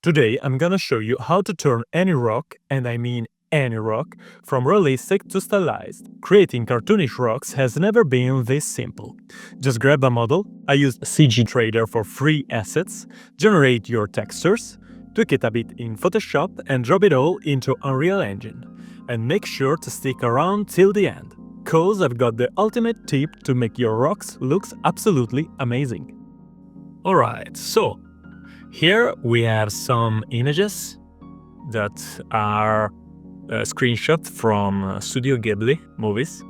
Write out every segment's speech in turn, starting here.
Today I'm gonna show you how to turn any rock, and I mean any rock, from realistic to stylized. Creating cartoonish rocks has never been this simple. Just grab a model, I used CG Trader for free assets, generate your textures, tweak it a bit in Photoshop and drop it all into Unreal Engine. And make sure to stick around till the end, cause I've got the ultimate tip to make your rocks look absolutely amazing. Alright, so here we have some images that are screenshots from Studio Ghibli movies,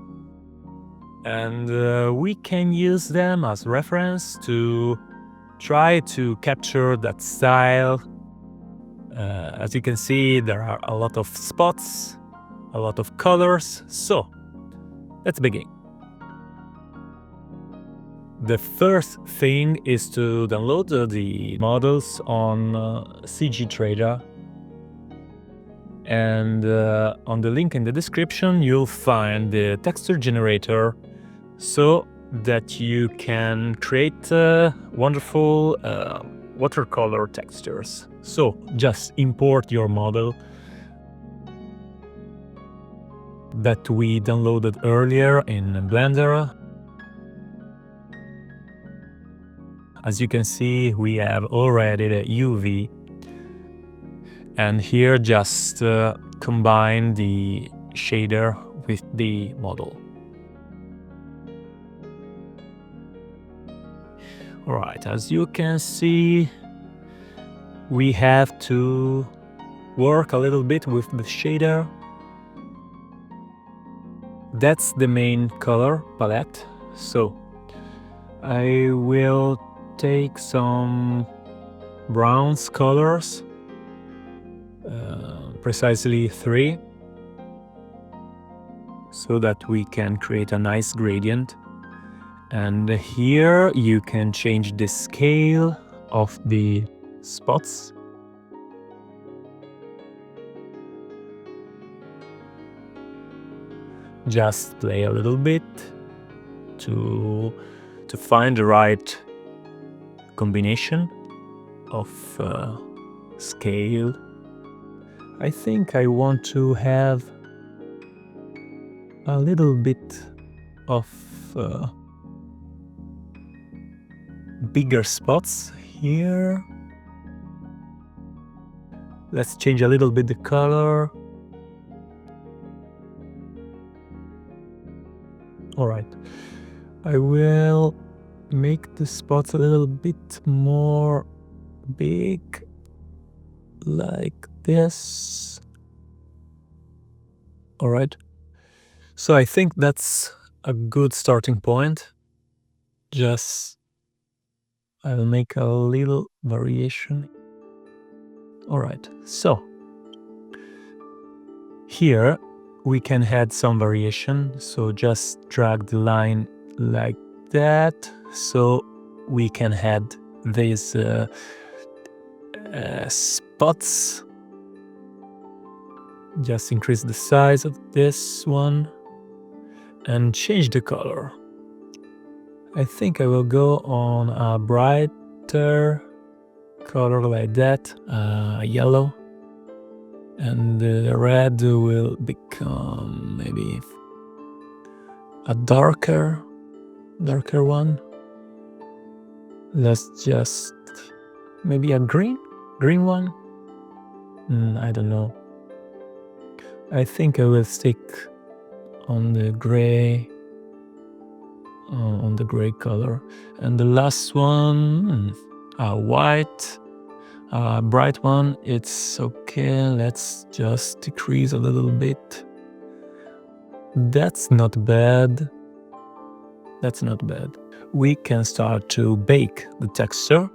and we can use them as reference to try to capture that style. As you can see, there are a lot of spots, a lot of colors, so let's begin. The first thing is to download the models on CG Trader, and on the link in the description you'll find the texture generator so that you can create wonderful watercolor textures. So just import your model that we downloaded earlier in Blender. As you can see, we have already the UV, and here just combine the shader with the model. Alright, as you can see, we have to work a little bit with the shader. That's the main color palette, so I will take some bronze colors, precisely 3, so that we can create a nice gradient. And here you can change the scale of the spots. Just play a little bit to find the right combination of scale. I think I want to have a little bit of bigger spots here. Let's change a little bit the color. Alright, I will make the spots a little bit more big, like this. Alright, so I think that's a good starting point. Just I'll make a little variation. Alright, so here we can add some variation, so just drag the line like that, so we can add these spots. Just increase the size of this one and change the color. I think I will go on a brighter color like that, yellow, and the red will become maybe a darker one. Let's just maybe a green one. I don't know. I think I will stick on the gray color, and the last one, white, bright one. It's okay. Let's just decrease a little bit. That's not bad. We can start to bake the texture.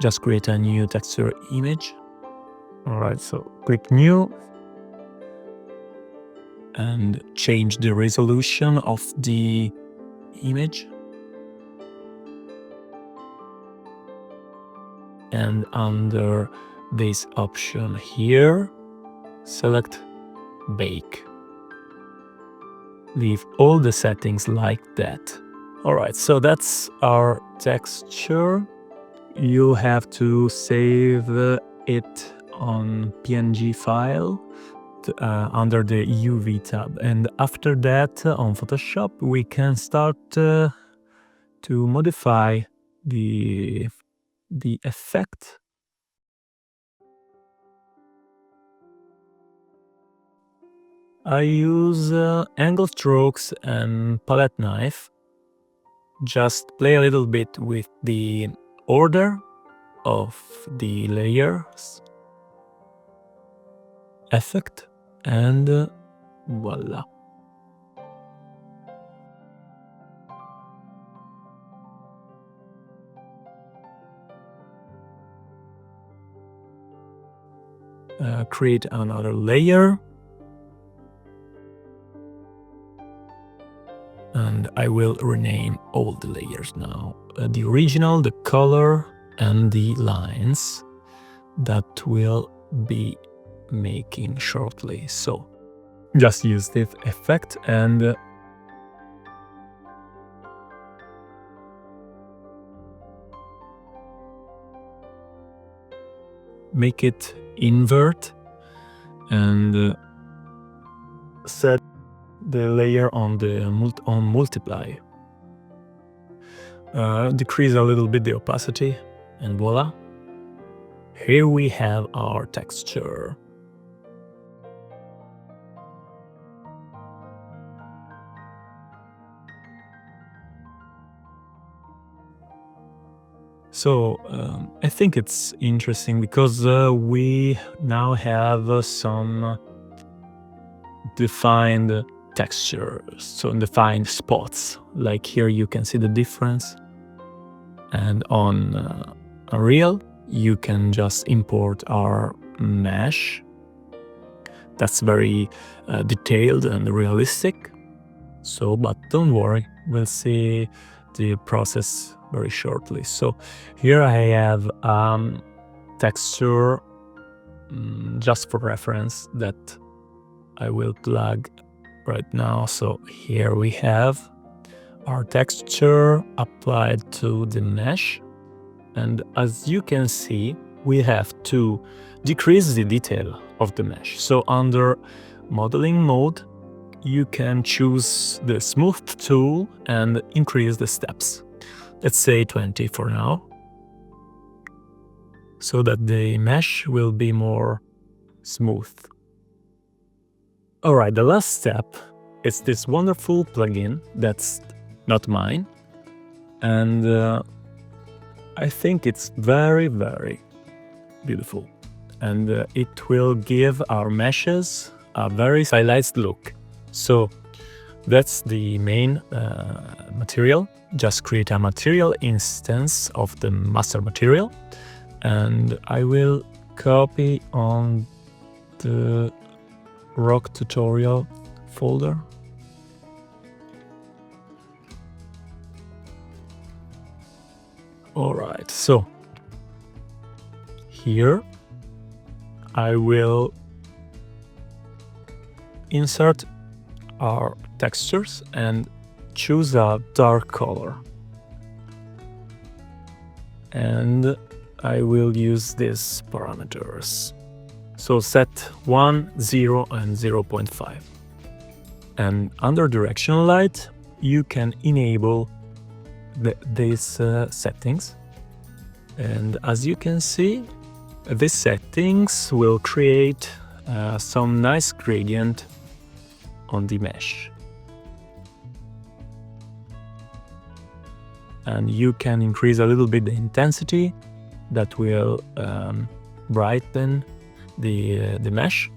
Just create a new texture image. Alright, so click new and change the resolution of the image. And under this option here, select bake. Leave all the settings like that. Alright, so that's our texture. you have to save it on PNG file under the UV tab, and after that on Photoshop we can start to modify the effect. I use angle strokes and palette knife. Just play a little bit with the order of the layers, effect, and voila. Create another layer. And I will rename all the layers now. The original, the color, and the lines that will be making shortly. So just use this effect and make it invert and set the layer on the multiply. Decrease a little bit the opacity, and voila. Here we have our texture. So I think it's interesting because we now have some defined textures, so defined spots. Like here you can see the difference, and on Unreal you can just import our mesh. That's very detailed and realistic. So, but don't worry, we'll see the process very shortly. So here I have texture just for reference that I will plug right now. So here we have our texture applied to the mesh, and as you can see we have to decrease the detail of the mesh. So under modeling mode you can choose the smooth tool and increase the steps. Let's say 20 for now, so that the mesh will be more smooth. Alright, the last step is this wonderful plugin that's not mine, and I think it's very, very beautiful, and it will give our meshes a very stylized look. So that's the main material. Just create a material instance of the master material, and I will copy on the rock tutorial folder. Alright, so here I will insert our textures and choose a dark color, and I will use these parameters. So set 1, 0 and 0.5. And under directional light you can enable these settings, and as you can see these settings will create some nice gradient on the mesh, and you can increase a little bit the intensity. That will brighten the mesh,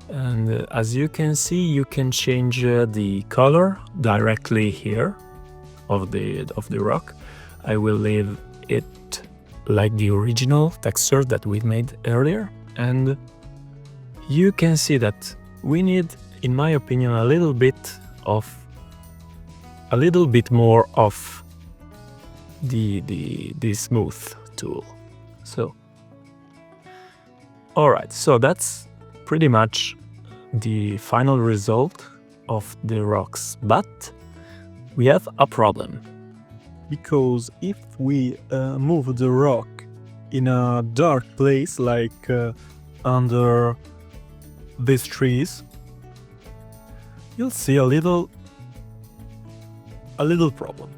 and as you can see you can change the color directly here of the rock. I will leave it like the original texture that we made earlier, and you can see that we need, in my opinion, a little bit more of the smooth tool. So alright, so that's pretty much the final result of the rocks, but we have a problem. because if we move the rock in a dark place like under these trees, you'll see a little problem.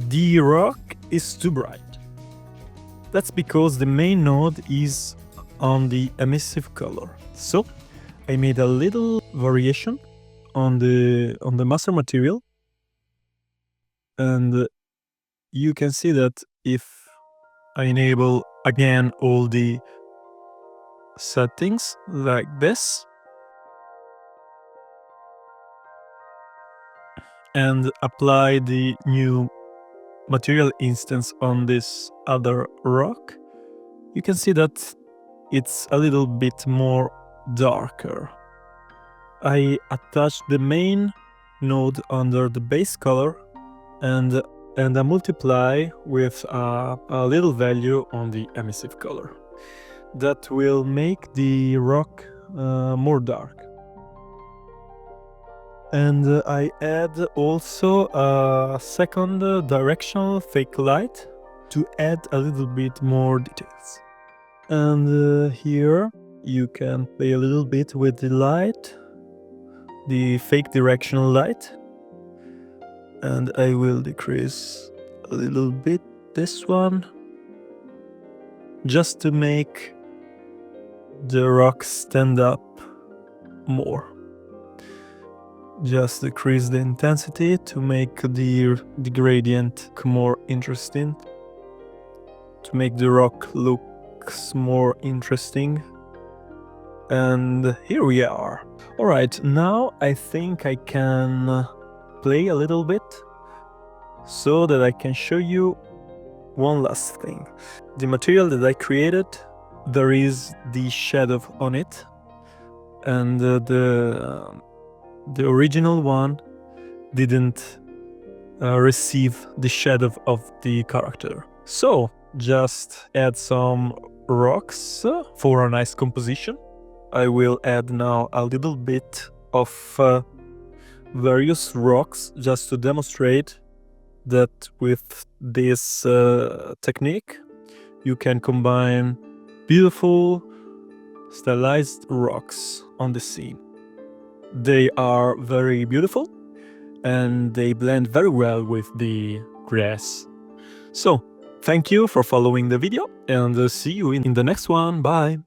The rock is too bright. That's because the main node is on the emissive color. So I made a little variation on the master material, and you can see that if I enable again all the settings like this and apply the new material instance on this other rock, you can see that it's a little bit more darker. I attached the main node under the base color and I multiply with a little value on the emissive color. That will make the rock more dark. And I add also a second directional fake light to add a little bit more details. And here you can play a little bit with the light, the fake directional light. And I will decrease a little bit this one, just to make the rock stand up more. Just decrease the intensity to make the gradient more interesting, to make the rock looks more interesting. And here we are. Alright, now I think I can play a little bit so that I can show you one last thing. The material that I created, there is the shadow on it, and the original one didn't receive the shadow of the character. So just add some rocks for a nice composition. I will add now a little bit of various rocks just to demonstrate that with this technique you can combine beautiful stylized rocks on the scene. They are very beautiful and they blend very well with the grass. So thank you for following the video and see you in the next one. Bye!